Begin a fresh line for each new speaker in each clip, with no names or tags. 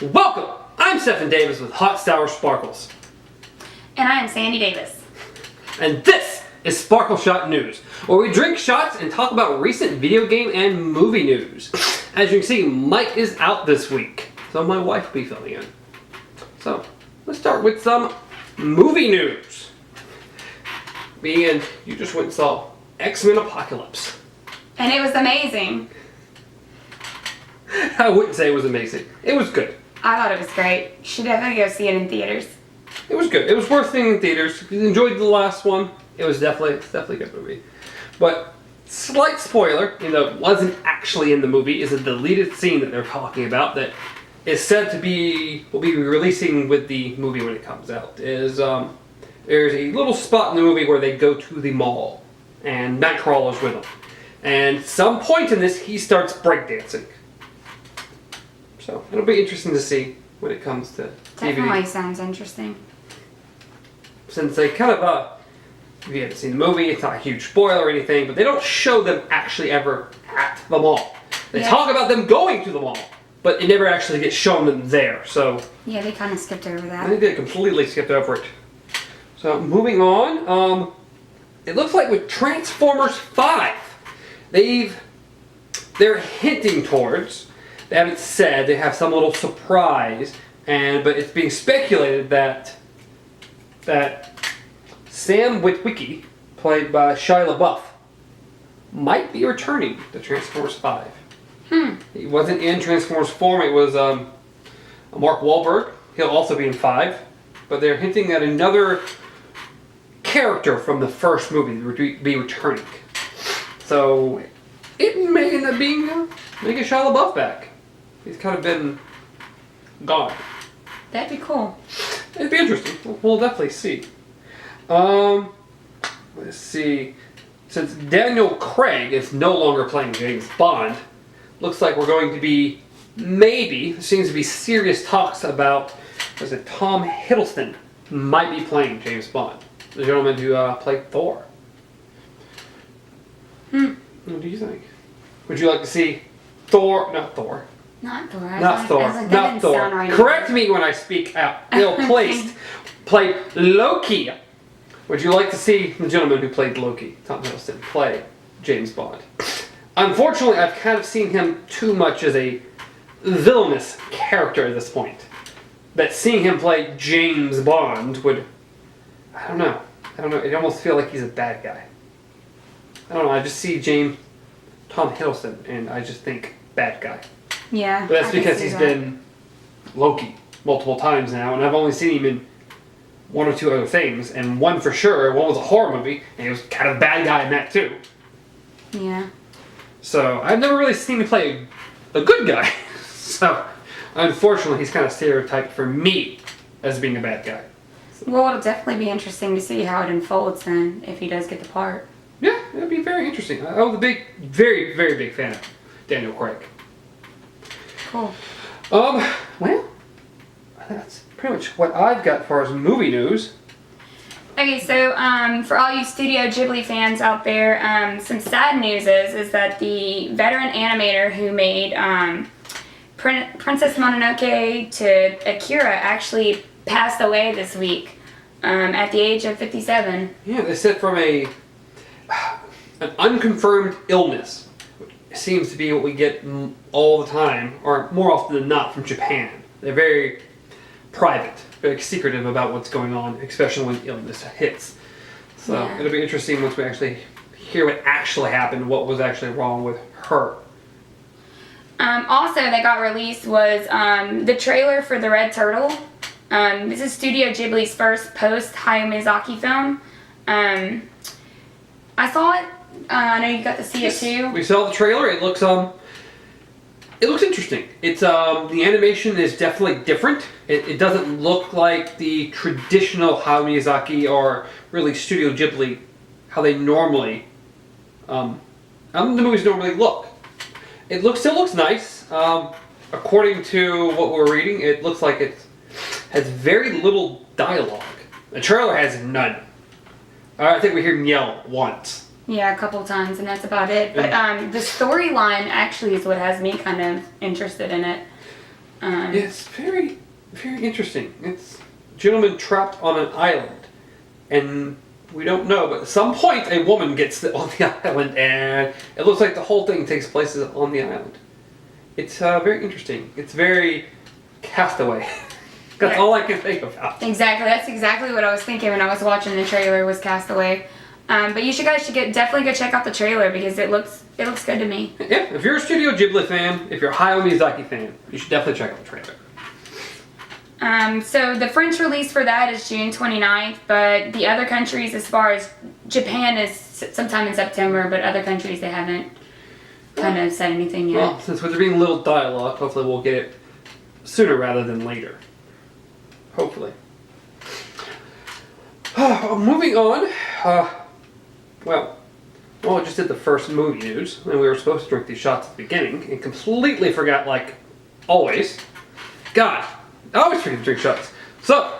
Welcome! I'm Stephen Davis with Hot Sour Sparkles.
And I am Sandy Davis.
And this is Sparkle Shot News, where we drink shots and talk about recent video game and movie news. As you can see, Mike is out this week, so my wife will be filling in. So, let's start with some movie news. You just went and saw X-Men Apocalypse.
And it was amazing.
I wouldn't say it was amazing. It was good.
I thought it was great. You should definitely go see it in theaters.
It was good. It was worth seeing in theaters. If you enjoyed the last one, it's definitely a good movie. But slight spoiler, wasn't actually in the movie, is a deleted scene that they're talking about that is said to will be releasing with the movie when it comes out. There's a little spot in the movie where they go to the mall and Nightcrawler's with them. And at some point in this, he starts breakdancing. So it'll be interesting to see when it comes to DVD.
Definitely sounds interesting.
Since they kind of, if you haven't seen the movie, it's not a huge spoiler or anything, but they don't show them actually ever at the mall. They talk about them going to the mall, but it never actually gets shown them there. So
yeah, they kind of skipped over that.
I think they completely skipped over it. So moving on, it looks like with Transformers 5, they're hinting towards. They haven't said. They have some little surprise, but it's being speculated that Sam Witwicky, played by Shia LaBeouf, might be returning to Transformers 5. He wasn't in Transformers 4. It was Mark Wahlberg. He'll also be in 5, but they're hinting at another character from the first movie would be returning. So it may end up being making Shia LaBeouf back. He's kind of been gone.
That'd be cool.
It'd be interesting. We'll definitely see. Let's see. Since Daniel Craig is no longer playing James Bond, looks like we're going to be there seems to be serious talks about, Tom Hiddleston might be playing James Bond, the gentleman who played Thor. What do you think? Would you like to see Thor? Not Thor.
Not Thor.
Not Thor.
Right
Correct me when I speak out. Ill-placed. Played Loki. Would you like to see the gentleman who played Loki, Tom Hiddleston, play James Bond? Unfortunately, I've kind of seen him too much as a villainous character at this point. That seeing him play James Bond would... I don't know. It almost feels like he's a bad guy. I don't know. I just see Tom Hiddleston, and I just think bad guy.
Yeah.
But that's because he's been Loki multiple times now, and I've only seen him in one or two other things, and one for sure. One was a horror movie, and he was kind of a bad guy in that too.
Yeah.
So I've never really seen him play a good guy. So unfortunately, he's kind of stereotyped for me as being a bad guy. So.
Well, it'll definitely be interesting to see how it unfolds then, if he does get the part.
Yeah, it'll be very interesting. I was a very, very big fan of Daniel Craig.
Cool.
Well, that's pretty much what I've got as far as movie news.
Okay, so for all you Studio Ghibli fans out there, some sad news is that the veteran animator who made Princess Mononoke to Akira actually passed away this week at the age of 57.
Yeah, they said from an unconfirmed illness. Seems to be what we get all the time, or more often than not, from Japan. They're very private, very secretive about what's going on, especially when illness hits. So it'll be interesting once we actually hear what actually happened, what was actually wrong with her.
Also, that got released was the trailer for The Red Turtle. This is Studio Ghibli's first post-Hayao Miyazaki film. I saw it. I know you got to see it too.
We saw the trailer. It looks interesting. It's the animation is definitely different. It doesn't look like the traditional Hayao Miyazaki or really Studio Ghibli, how they normally, how the movies normally look. It still looks nice. According to what we're reading, it looks like it has very little dialogue. The trailer has none. I think we hear him yell once.
Yeah, a couple times, and that's about it. But the storyline actually is what has me kind of interested in it.
It's very, very interesting. It's a gentleman trapped on an island, and we don't know, but at some point a woman gets on the island, and it looks like the whole thing takes place on the island. It's very interesting. It's very Castaway. That's all I can think about.
Exactly. That's exactly what I was thinking when I was watching the trailer. Was Castaway. But you guys should definitely go check out the trailer because it looks good to me.
Yeah, if you're a Studio Ghibli fan, if you're a Hayao Miyazaki fan, you should definitely check out the trailer.
So the French release for that is June 29th, but the other countries, as far as Japan, is sometime in September, but other countries they haven't kind of said anything yet.
Well, since there being little dialogue, hopefully we'll get it sooner rather than later. Hopefully. Moving on. Well, I just did the first movie news, and we were supposed to drink these shots at the beginning, and completely forgot, like always. God, I always forget to drink shots. So,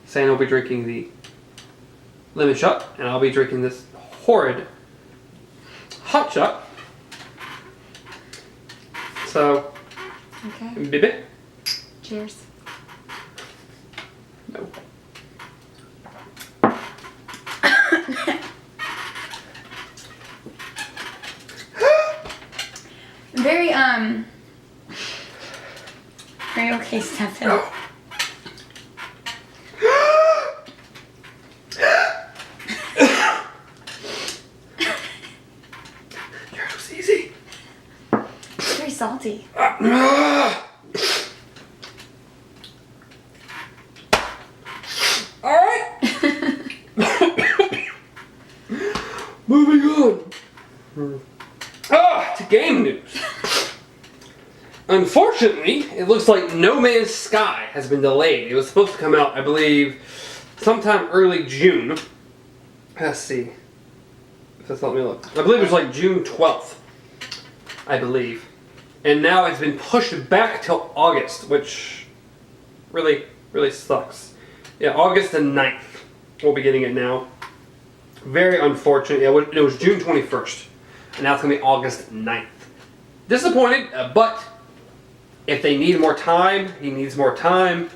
Sam will be drinking the lemon shot, and I'll be drinking this horrid hot shot. So,
Okay.
Bibbit.
Cheers.
No.
Very okay, Stefan.
No. Yours was easy.
It's very salty.
Alright. Moving on. To game news. Unfortunately, it looks like No Man's Sky has been delayed. It was supposed to come out, I believe, sometime early June. Let's see. Just let me look. I believe it was like June 12th. I believe. And now it's been pushed back till August, which really, really sucks. Yeah, August the 9th. We'll be getting it now. Very unfortunate. Yeah, it was June 21st. And now it's going to be August 9th. Disappointed, but if they need more time, he needs more time.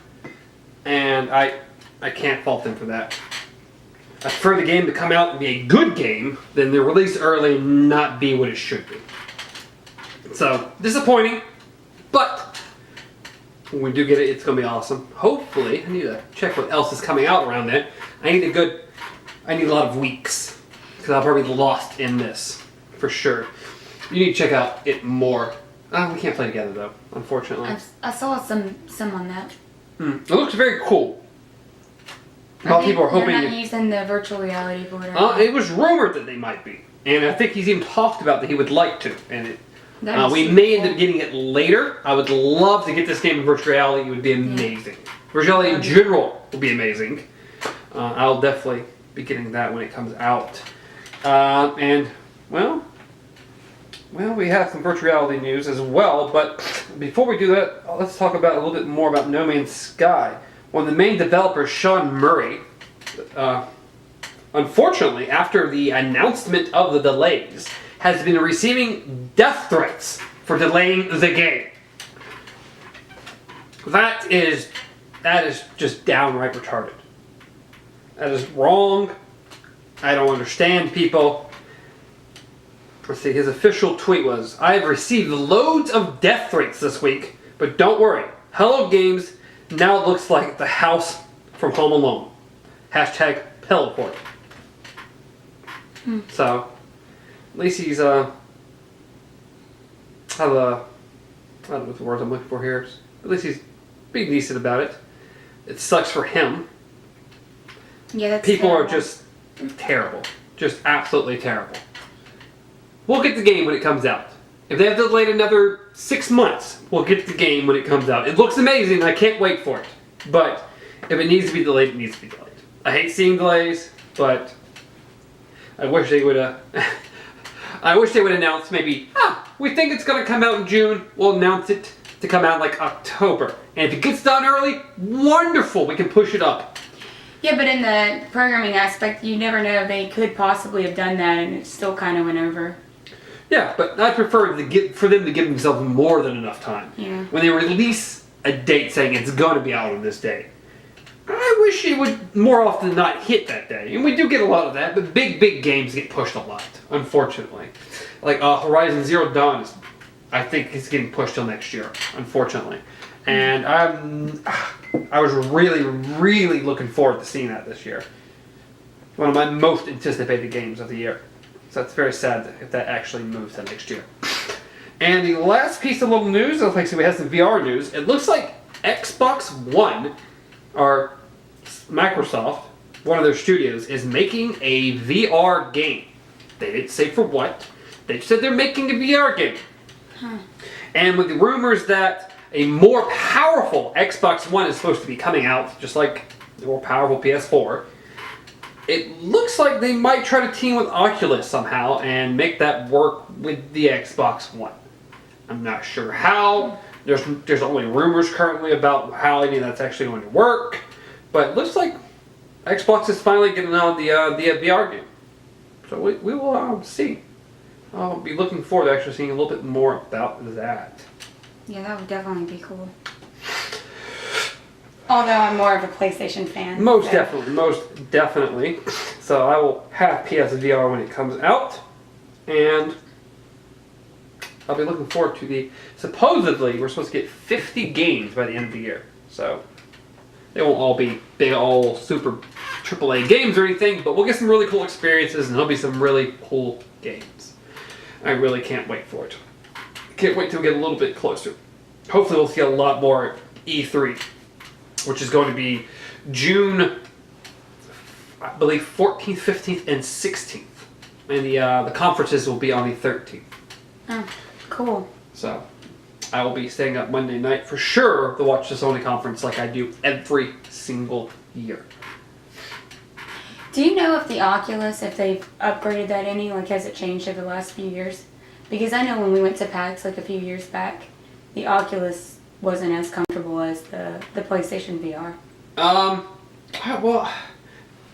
And I can't fault him for that. I prefer the game to come out and be a good game than the release early and not be what it should be. So, disappointing, but when we do get it, it's going to be awesome. Hopefully, I need to check what else is coming out around then. I need a lot of weeks, because I'll probably be lost in this, for sure. You need to check out it more. We can't play together though, unfortunately.
I saw some on that.
It looks very cool. A lot of people are hoping
they're not using the virtual reality for it.
It was rumored that they might be, and I think he's even talked about that he would like to. And we may end up getting it later. I would love to get this game in virtual reality. It would be amazing. Yeah. Virtual reality in general would be amazing. I'll definitely be getting that when it comes out. And well, we have some virtual reality news as well. But before we do that, let's talk about a little bit more about No Man's Sky. One of the main developers, Sean Murray, unfortunately, after the announcement of the delays, has been receiving death threats for delaying the game. That is just downright retarded. That is wrong. I don't understand people. Let's see, his official tweet was, "I have received loads of death threats this week, but don't worry. Hello Games now looks like the house from Home Alone. Hashtag teleport." So, at least he's, I don't know what the words I'm looking for here. At least he's being decent about it. It sucks for him.
Yeah, that's
People
terrible.
are just terrible. Just absolutely terrible. We'll get the game when it comes out. If they have delayed another 6 months, we'll get the game when it comes out. It looks amazing. I can't wait for it. But if it needs to be delayed, it needs to be delayed. I hate seeing delays, but I wish they would announce maybe, we think it's going to come out in June. We'll announce it to come out like October. And if it gets done early, wonderful. We can push it up.
Yeah, but in the programming aspect, you never know. They could possibly have done that, and it still kind of went over.
Yeah, but I prefer for them to give themselves more than enough time.
Yeah.
When they release a date saying it's going to be out on this day. I wish it would more often not hit that day. And we do get a lot of that, but big games get pushed a lot, unfortunately. Like Horizon Zero Dawn, I think it's getting pushed till next year, unfortunately. And I was really looking forward to seeing that this year. One of my most anticipated games of the year. So it's very sad if that actually moves to next year. And the last piece of little news, we have some VR news. It looks like Xbox One, or Microsoft, one of their studios, is making a VR game. They didn't say for what. They said they're making a VR game. And with the rumors that a more powerful Xbox One is supposed to be coming out, just like the more powerful PS4, it looks like they might try to team with Oculus somehow and make that work with the Xbox One. I'm not sure how. There's only rumors currently about how any of that's actually going to work. But it looks like Xbox is finally getting on the VR game. So we will see. I'll be looking forward to actually seeing a little bit more about that.
Yeah, that would definitely be cool. Although I'm more of a PlayStation fan.
Most definitely. So I will have PSVR when it comes out. And I'll be looking forward to supposedly, we're supposed to get 50 games by the end of the year. So they won't all be big, all super AAA games or anything, but we'll get some really cool experiences and there'll be some really cool games. I really can't wait for it. Can't wait till we get a little bit closer. Hopefully we'll see a lot more E3, which is going to be June, I believe, 14th, 15th, and 16th. And the conferences will be on the 13th.
Oh, cool.
So I will be staying up Monday night for sure to watch the Sony conference like I do every single year.
Do you know if the Oculus, if they've upgraded that any, like has it changed over the last few years? Because I know when we went to PAX like a few years back, the Oculus wasn't as comfortable as the PlayStation VR.
Well,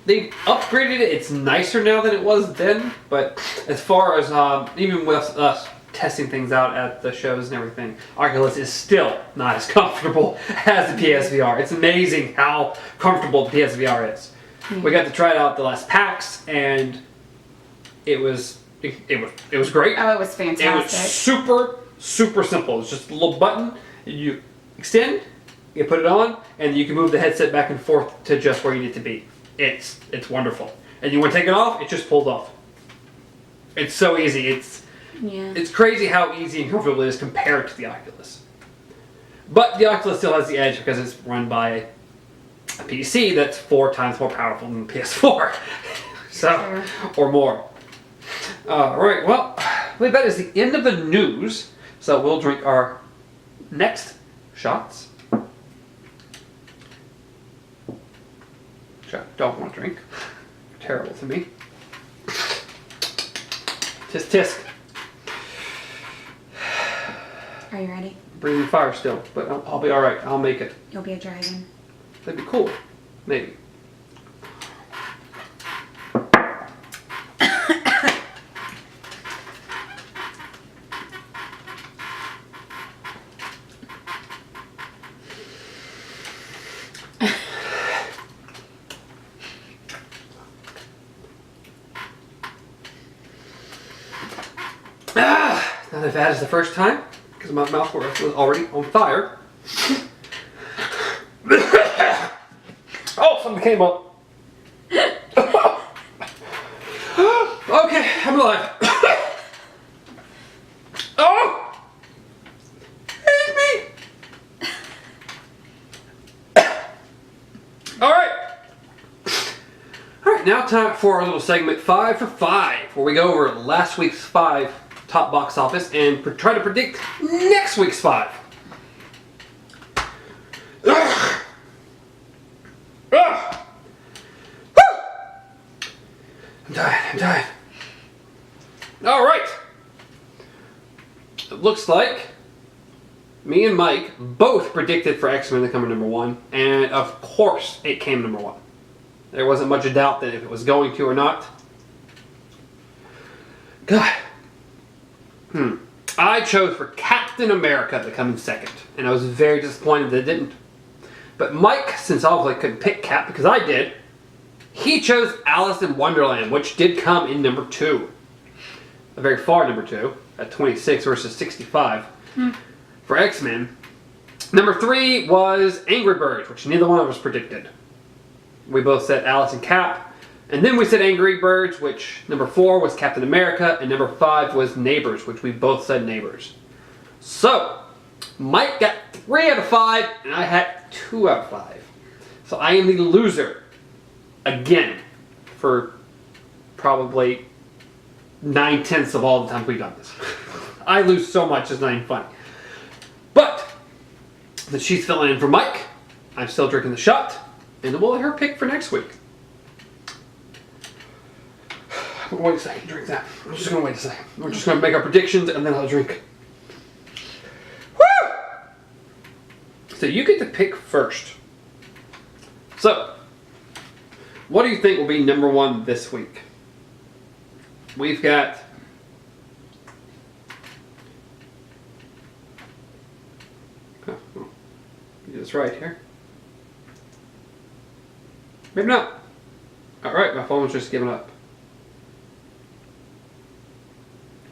they upgraded it. It's nicer now than it was then. But as far as even with us testing things out at the shows and everything, Oculus is still not as comfortable as the PSVR. It's amazing how comfortable the PSVR is. Yeah. We got to try it out the last PAX, and it was great.
Oh, it was fantastic.
It was super simple. It's just a little button. You extend, you put it on, and you can move the headset back and forth to just where you need to be. It's wonderful. And you want to take it off, it just pulls off. It's so easy. It's crazy how easy and comfortable it is compared to the Oculus. But the Oculus still has the edge because it's run by a PC that's 4 times more powerful than the PS4. Or more. Alright, well, I believe that is the end of the news. So we'll drink our next shots. Which I don't want to drink. They're terrible to me. Tisk tisk.
Are you ready?
Breathing fire still, but I'll be alright. I'll make it.
You'll be a dragon.
That'd be cool. Maybe. Not as bad as the first time, because my mouth was already on fire. Oh, something came up. Okay, I'm alive. Oh! Hit me! Alright, now time for our little segment 5 for 5, where we go over last week's 5 top box office and try to predict next week's 5. I'm dying. Alright. It looks like me and Mike both predicted for X-Men to come in number 1, and of course it came number 1. There wasn't much of doubt that if it was going to or not. God. I chose for Captain America to come in second, and I was very disappointed that it didn't. But Mike, since obviously couldn't pick Cap because I did, he chose Alice in Wonderland, which did come in number 2. A very far number 2, at 26 versus 65 for X-Men. Number 3 was Angry Birds, which neither one of us predicted. We both said Alice and Cap. And then we said Angry Birds, which number 4 was Captain America, and number 5 was Neighbors, which we both said Neighbors. So, Mike got 3 out of 5, and I had 2 out of 5. So I am the loser, again, for probably 9/10 of all the times we've done this. I lose so much, it's not even funny. But, since she's filling in for Mike, I'm still drinking the shot, and we'll let her pick for next week. Wait a second, drink that. I'm just gonna wait a second. We're just gonna make our predictions and then I'll drink. Woo! So you get to pick first. So, what do you think will be number 1 this week? We've got get this right here. Maybe not. Alright, my phone's just giving up.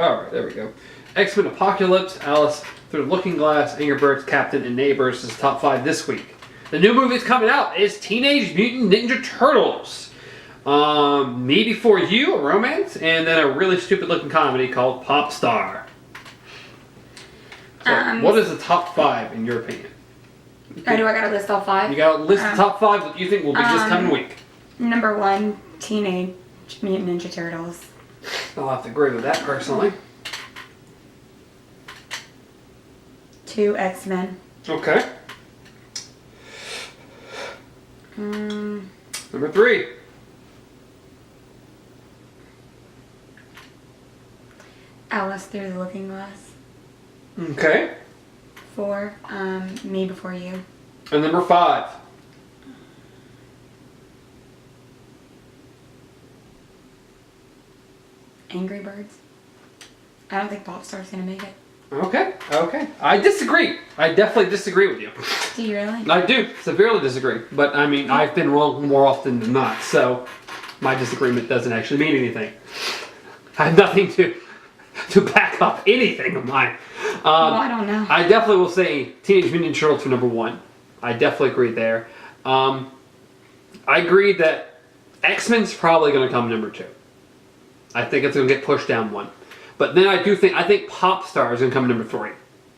Alright, there we go. X-Men Apocalypse, Alice Through the Looking Glass, Angry Birds, Captain, and Neighbors is top 5 this week. The new movie that's coming out is Teenage Mutant Ninja Turtles. Me Before You, a romance, and then a really stupid looking comedy called Pop Star. So, what is the top 5 in your opinion?
Do I gotta list all 5?
You gotta list the top 5 that you think will be this coming week.
Number 1, Teenage Mutant Ninja Turtles.
I'll have to agree with that personally.
2, X-Men.
Okay. Number 3.
Alice Through the Looking Glass.
Okay.
4, Me Before You.
And number 5.
Angry Birds. I don't think Pop Star's gonna make it.
Okay. I disagree. I definitely disagree with you.
Do you really?
I do. Severely disagree. But, I mean, I've been wrong more often than not, so my disagreement doesn't actually mean anything. I have nothing to back up anything of mine.
Well, I don't know.
I definitely will say Teenage Mutant Ninja Turtles for number 1. I definitely agree there. I agree that X-Men's probably going to come number 2. I think it's going to get pushed down 1. But then I think Pop Star is going to come number 3.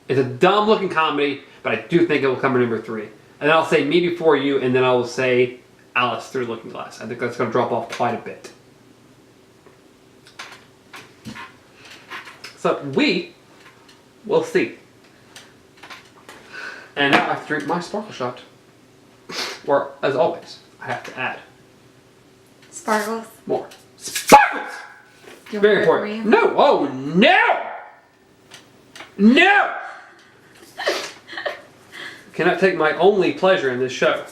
It's a dumb looking comedy, but I do think it will come in number 3. And then I'll say Me Before You, and then I will say Alice Through the Looking Glass. I think that's going to drop off quite a bit. So we will see. And now I have to drink my sparkle shot. Or, as always, I have to add
Sparkles.
more. Sparkles!
Do you
Very
want it for
important.
you?
No! Oh, no! No! Cannot take my only pleasure in this show.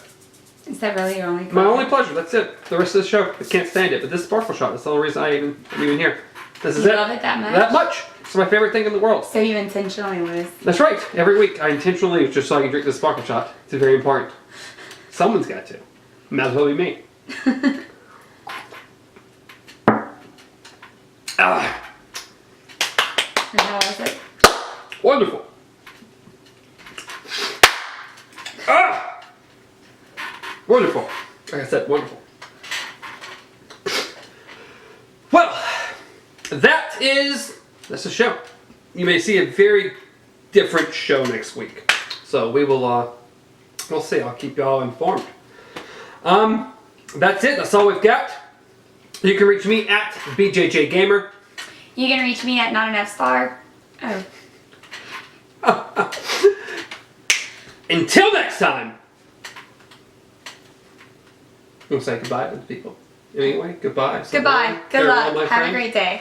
Is that really your only?
My only pleasure, that's it. The rest of the show, I can't stand it. But this sparkle shot, that's the only reason I'm even here. This is
You
it.
love it that much?
That much. It's my favorite thing in the world.
So you intentionally lose.
That's right. Every week I intentionally, just so I can drink this sparkle shot. It's very important. Someone's got to. Might as well be me. Ah,
And how was it?
wonderful. Ah, wonderful. Like I said, wonderful. Well, that's the show. You may see a very different show next week. So we will, we'll see. I'll keep you all informed. That's it. That's all we've got. You can reach me at BJJ Gamer.
You can reach me at Not Enough Star. Oh.
Until next time. We'll say goodbye to the people. Anyway, goodbye.
Goodbye. Good
Farewell,
luck.
my
Have a
friend.
great day.